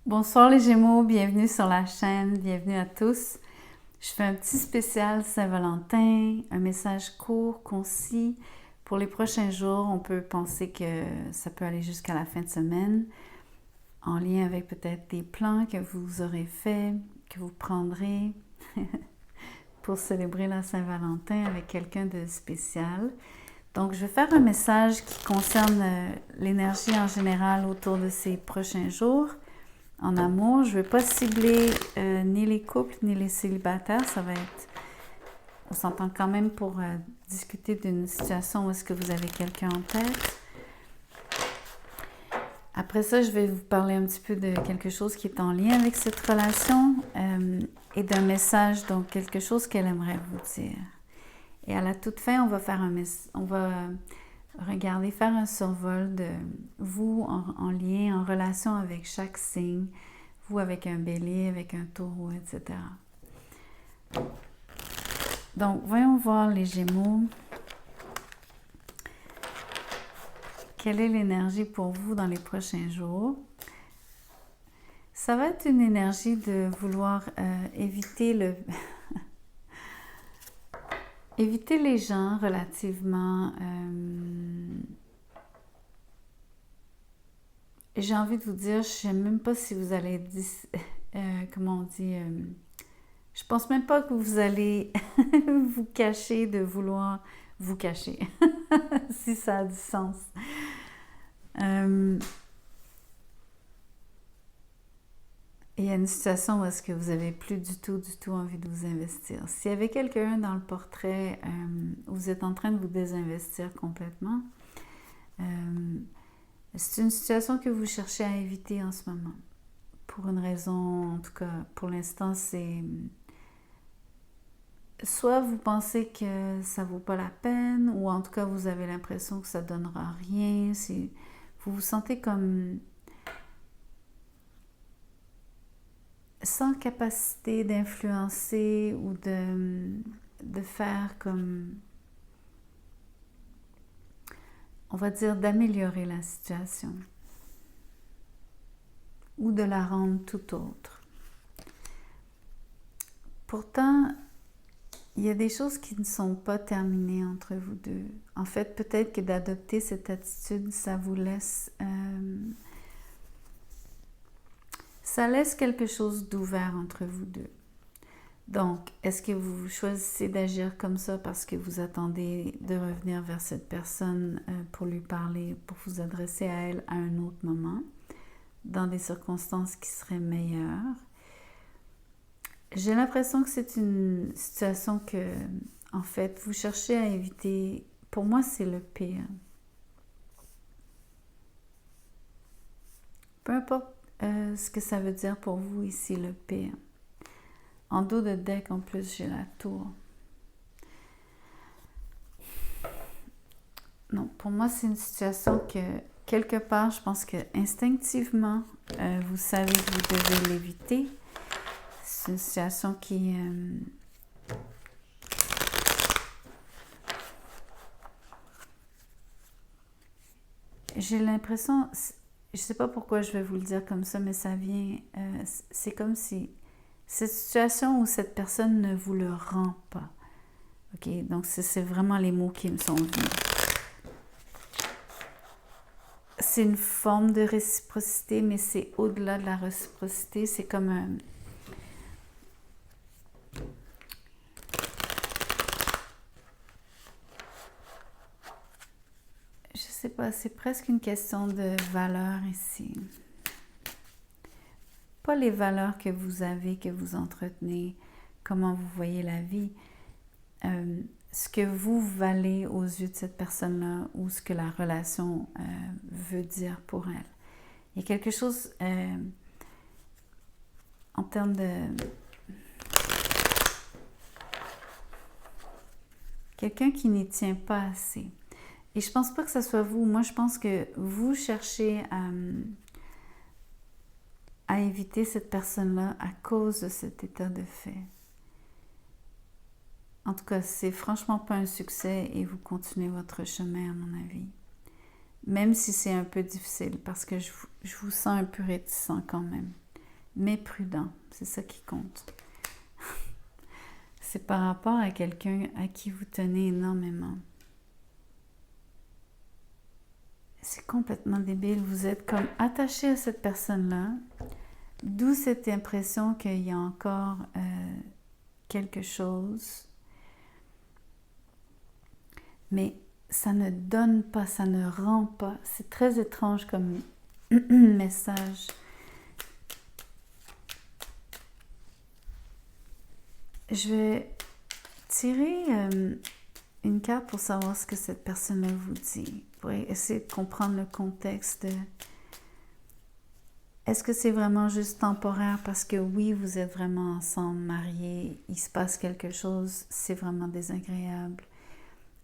Bonsoir les Gémeaux, bienvenue sur la chaîne, bienvenue à tous. Je fais un petit spécial Saint-Valentin, un message court, concis. Pour les prochains jours, on peut penser que ça peut aller jusqu'à la fin de semaine, en lien avec peut-être des plans que vous aurez faits, que vous prendrez pour célébrer la Saint-Valentin avec quelqu'un de spécial. Donc, je vais faire un message qui concerne l'énergie en général autour de ces prochains jours. En amour, je ne vais pas cibler ni les couples ni les célibataires. Ça va être... On s'entend quand même pour discuter d'une situation où est-ce que vous avez quelqu'un en tête. Après ça, je vais vous parler un petit peu de quelque chose qui est en lien avec cette relation et d'un message, donc quelque chose qu'elle aimerait vous dire. Et à la toute fin, on va faire regarder, faire un survol de vous en lien, en relation avec chaque signe, vous avec un bélier, avec un taureau, etc. Donc, voyons voir les Gémeaux. Quelle est l'énergie pour vous dans les prochains jours? Ça va être une énergie de vouloir éviter éviter les gens relativement... j'ai envie de vous dire, je ne sais même pas si vous allez... comment on dit... je pense même pas que vous allez vous cacher de vouloir vous cacher, si ça a du sens. Il y a une situation où est-ce que vous n'avez plus du tout envie de vous investir. S'il y avait quelqu'un dans le portrait où vous êtes en train de vous désinvestir complètement, c'est une situation que vous cherchez à éviter en ce moment. Pour une raison, en tout cas, pour l'instant, c'est... Soit vous pensez que ça ne vaut pas la peine, ou en tout cas, vous avez l'impression que ça ne donnera rien. Vous vous sentez comme... sans capacité d'influencer ou de faire comme... on va dire d'améliorer la situation ou de la rendre tout autre. Pourtant, il y a des choses qui ne sont pas terminées entre vous deux. En fait, peut-être que d'adopter cette attitude, ça vous laisse... ça laisse quelque chose d'ouvert entre vous deux. Donc, est-ce que vous choisissez d'agir comme ça parce que vous attendez de revenir vers cette personne pour lui parler, pour vous adresser à elle à un autre moment, dans des circonstances qui seraient meilleures? J'ai l'impression que c'est une situation que, en fait, vous cherchez à éviter. Pour moi, c'est le pire. Peu importe ce que ça veut dire pour vous ici, le pire. En dos de deck, en plus, j'ai la tour. Non, pour moi, c'est une situation que, quelque part, je pense que instinctivement, vous savez que vous devez l'éviter. C'est une situation qui... j'ai l'impression... je ne sais pas pourquoi je vais vous le dire comme ça, mais ça vient... c'est comme si... cette situation où cette personne ne vous le rend pas. OK? Donc, c'est vraiment les mots qui me sont venus. C'est une forme de réciprocité, mais c'est au-delà de la réciprocité. C'est comme un... je sais pas, c'est presque une question de valeur ici. Pas les valeurs que vous avez, que vous entretenez, comment vous voyez la vie, ce que vous valez aux yeux de cette personne-là ou ce que la relation veut dire pour elle. Il y a quelque chose en termes de... quelqu'un qui n'y tient pas assez. Et je pense pas que ce soit vous. Moi, je pense que vous cherchez à éviter cette personne-là à cause de cet état de fait. En tout cas, c'est franchement pas un succès et vous continuez votre chemin, à mon avis. Même si c'est un peu difficile, parce que je vous sens un peu réticent quand même. mais prudent. C'est ça qui compte. C'est par rapport à quelqu'un à qui vous tenez énormément. C'est complètement débile. Vous êtes comme attaché à cette personne-là, d'où cette impression qu'il y a encore quelque chose. Mais ça ne donne pas, ça ne rend pas. C'est très étrange comme message. Je vais tirer une carte pour savoir ce que cette personne-là vous dit. Pour essayer de comprendre le contexte. Est-ce que c'est vraiment juste temporaire parce que oui, vous êtes vraiment ensemble, mariés, il se passe quelque chose, c'est vraiment désagréable.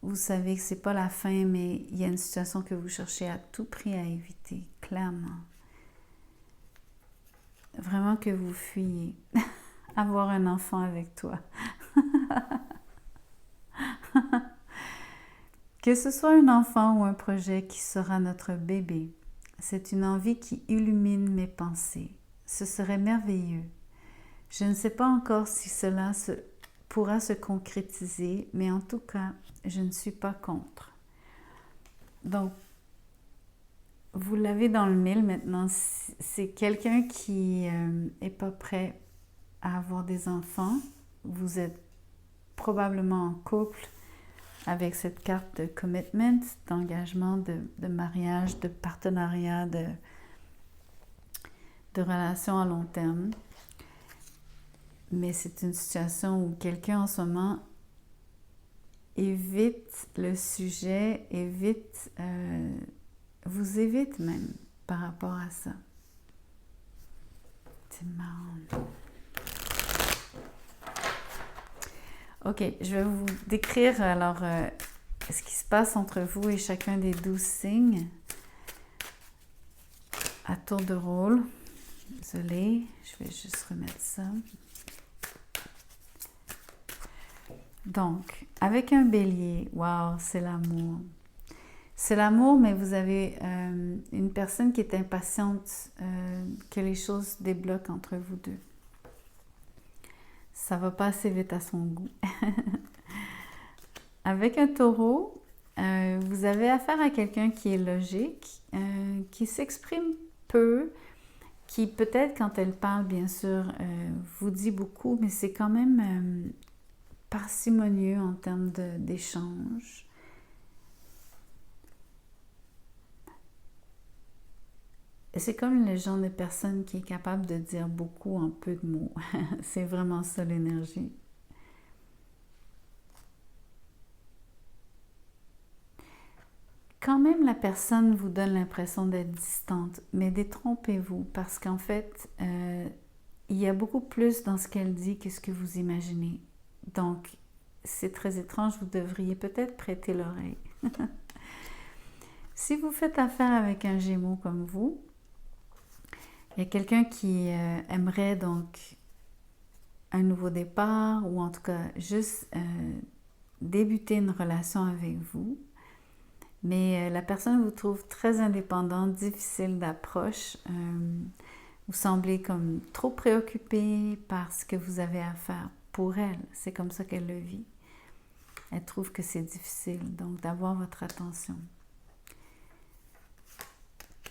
Vous savez que c'est pas la fin, mais il y a une situation que vous cherchez à tout prix à éviter, clairement. Vraiment que vous fuyez. Avoir un enfant avec toi. Que ce soit un enfant ou un projet qui sera notre bébé, c'est une envie qui illumine mes pensées. Ce serait merveilleux. Je ne sais pas encore si cela pourra se concrétiser, mais en tout cas, je ne suis pas contre. Donc, vous l'avez dans le mille maintenant. C'est quelqu'un qui n'est pas prêt à avoir des enfants. Vous êtes probablement en couple avec cette carte de commitment, d'engagement, de mariage, de partenariat, de relation à long terme. Mais c'est une situation où quelqu'un en ce moment évite le sujet, vous évite même par rapport à ça. C'est marrant. Ok, je vais vous décrire alors ce qui se passe entre vous et chacun des 12 signes à tour de rôle. Désolée, je vais juste remettre ça. Donc, avec un bélier, wow, c'est l'amour. C'est l'amour, mais vous avez une personne qui est impatiente que les choses débloquent entre vous deux. Ça va pas assez vite à son goût. Avec un taureau, vous avez affaire à quelqu'un qui est logique, qui s'exprime peu, qui peut-être quand elle parle, bien sûr, vous dit beaucoup, mais c'est quand même parcimonieux en termes d'échange. C'est comme le genre de personne qui est capable de dire beaucoup en peu de mots. C'est vraiment ça l'énergie. Quand même, la personne vous donne l'impression d'être distante, mais détrompez-vous parce qu'en fait, il y a beaucoup plus dans ce qu'elle dit que ce que vous imaginez. Donc, c'est très étrange, vous devriez peut-être prêter l'oreille. Si vous faites affaire avec un Gémeaux comme vous, il y a quelqu'un qui aimerait donc un nouveau départ ou en tout cas juste débuter une relation avec vous. Mais la personne vous trouve très indépendante, difficile d'approche. Vous semblez comme trop préoccupé par ce que vous avez à faire pour elle. C'est comme ça qu'elle le vit. Elle trouve que c'est difficile, donc d'avoir votre attention.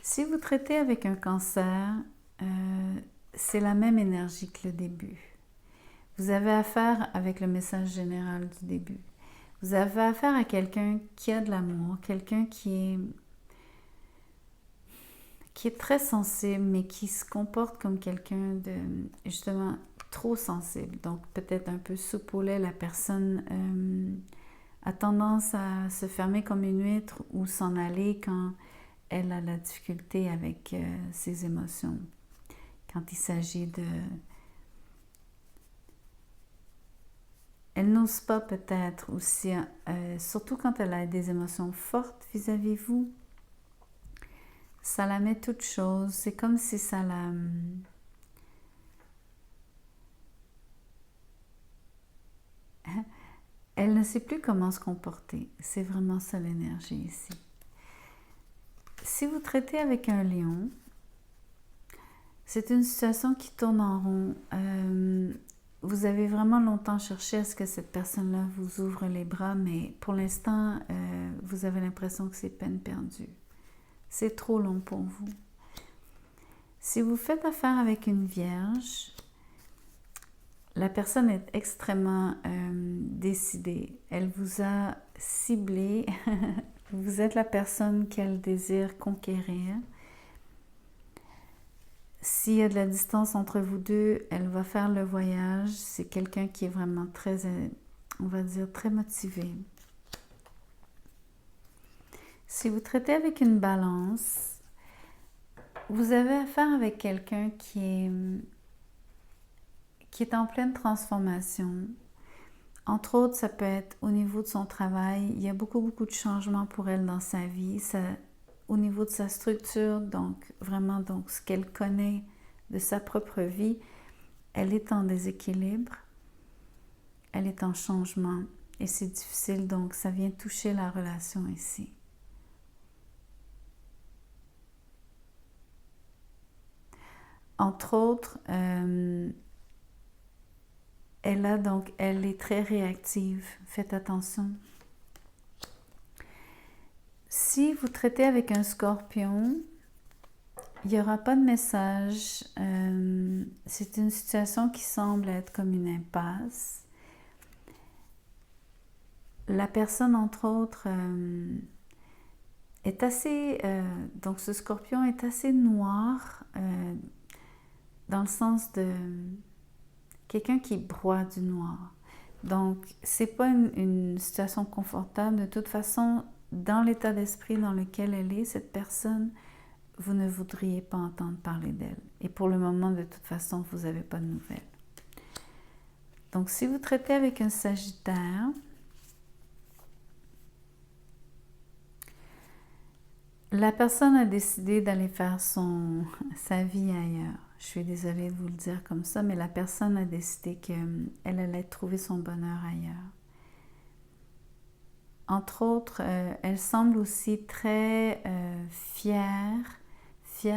Si vous traitez avec un cancer, c'est la même énergie que le début. Vous avez affaire avec le message général du début. Vous avez affaire à quelqu'un qui a de l'amour, quelqu'un qui est très sensible, mais qui se comporte comme quelqu'un de, justement, trop sensible. Donc, peut-être un peu soupe au lait, la personne a tendance à se fermer comme une huître ou s'en aller quand elle a la difficulté avec ses émotions. Quand il s'agit de... Elle n'ose pas peut-être aussi, surtout quand elle a des émotions fortes vis-à-vis de vous. Ça la met toute chose. C'est comme si ça la... Elle ne sait plus comment se comporter. C'est vraiment ça l'énergie ici. Si vous traitez avec un lion, C'est une situation qui tourne en rond. Vous avez vraiment longtemps cherché à ce que cette personne-là vous ouvre les bras, mais pour l'instant, vous avez l'impression que c'est peine perdue. C'est trop long pour vous. Si vous faites affaire avec une vierge, la personne est extrêmement décidée. Elle vous a ciblé. Vous êtes la personne qu'elle désire conquérir. S'il y a de la distance entre vous deux, elle va faire le voyage. C'est quelqu'un qui est vraiment très, on va dire, très motivé. Si vous traitez avec une balance, vous avez affaire avec quelqu'un qui est en pleine transformation. Entre autres, ça peut être au niveau de son travail. Il y a beaucoup de changements pour elle dans sa vie. Au niveau de sa structure, donc vraiment ce qu'elle connaît de sa propre vie, elle est en déséquilibre, elle est en changement et c'est difficile, donc ça vient toucher la relation ici. Entre autres, elle est très réactive, faites attention. Si vous traitez avec un scorpion, il n'y aura pas de message. C'est une situation qui semble être comme une impasse. La personne, entre autres, est assez... donc ce scorpion est assez noir, dans le sens de quelqu'un qui broie du noir. Donc, c'est pas une situation confortable. De toute façon, dans l'état d'esprit dans lequel elle est, cette personne, vous ne voudriez pas entendre parler d'elle. Et pour le moment, de toute façon, vous n'avez pas de nouvelles. Donc, si vous traitez avec un Sagittaire, la personne a décidé d'aller faire sa vie ailleurs. Je suis désolée de vous le dire comme ça, mais la personne a décidé qu'elle allait trouver son bonheur ailleurs. Entre autres, elle semble aussi très fière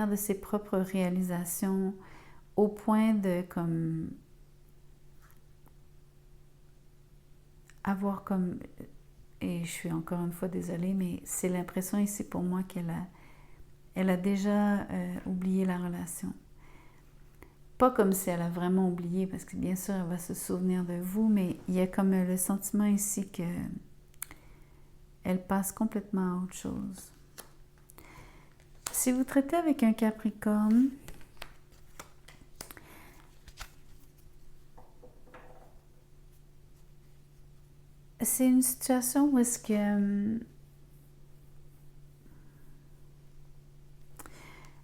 de ses propres réalisations, au point de avoir comme... Et je suis encore une fois désolée, mais c'est l'impression ici pour moi qu'elle a déjà oublié la relation. Pas comme si elle a vraiment oublié, parce que bien sûr, elle va se souvenir de vous, mais il y a comme le sentiment ici que elle passe complètement à autre chose. Si vous traitez avec un Capricorne, c'est une situation où est-ce que...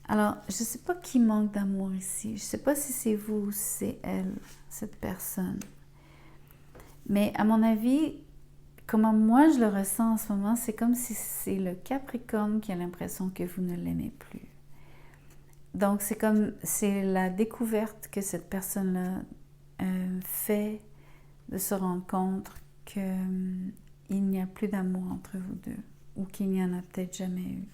Alors, je ne sais pas qui manque d'amour ici. Je ne sais pas si c'est vous ou si c'est elle, cette personne. Mais à mon avis, comment moi je le ressens en ce moment, c'est comme si c'est le Capricorne qui a l'impression que vous ne l'aimez plus. Donc, c'est la découverte que cette personne-là fait de se rendre compte qu'il n'y a plus d'amour entre vous deux, ou qu'il n'y en a peut-être jamais eu.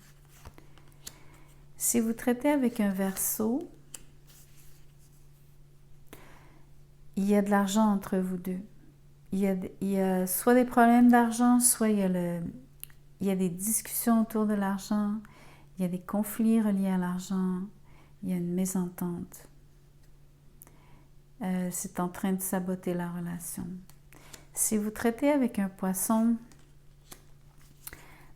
Si vous traitez avec un Verseau, il y a de l'argent entre vous deux. Il y a soit des problèmes d'argent, soit il y a des discussions autour de l'argent, il y a des conflits reliés à l'argent, il y a une mésentente. C'est en train de saboter la relation. Si vous traitez avec un Poisson,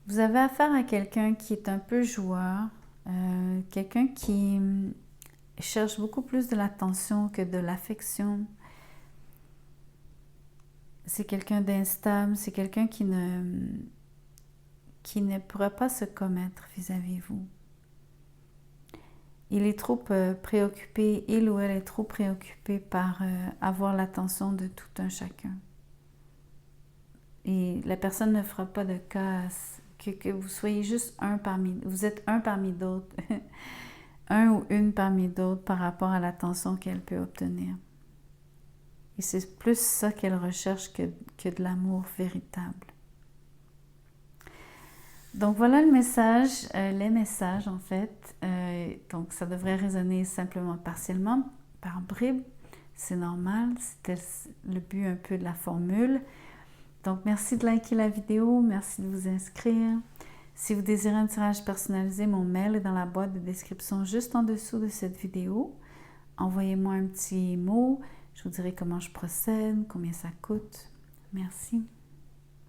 vous avez affaire à quelqu'un qui est un peu joueur, quelqu'un qui cherche beaucoup plus de l'attention que de l'affection. C'est quelqu'un d'instable, c'est quelqu'un qui ne pourra pas se commettre vis-à-vis vous. Il est trop préoccupé, il ou elle est trop préoccupé par avoir l'attention de tout un chacun. Et la personne ne fera pas de casse, que vous soyez juste vous êtes un parmi d'autres, un ou une parmi d'autres par rapport à l'attention qu'elle peut obtenir. Et c'est plus ça qu'elle recherche que de l'amour véritable. Donc voilà le message, les messages en fait. Donc ça devrait résonner simplement partiellement, par bribes. C'est normal, c'était le but un peu de la formule. Donc merci de liker la vidéo, merci de vous inscrire. Si vous désirez un tirage personnalisé, mon mail est dans la boîte de description juste en dessous de cette vidéo. Envoyez-moi un petit mot, je vous dirai comment je procède, combien ça coûte. Merci.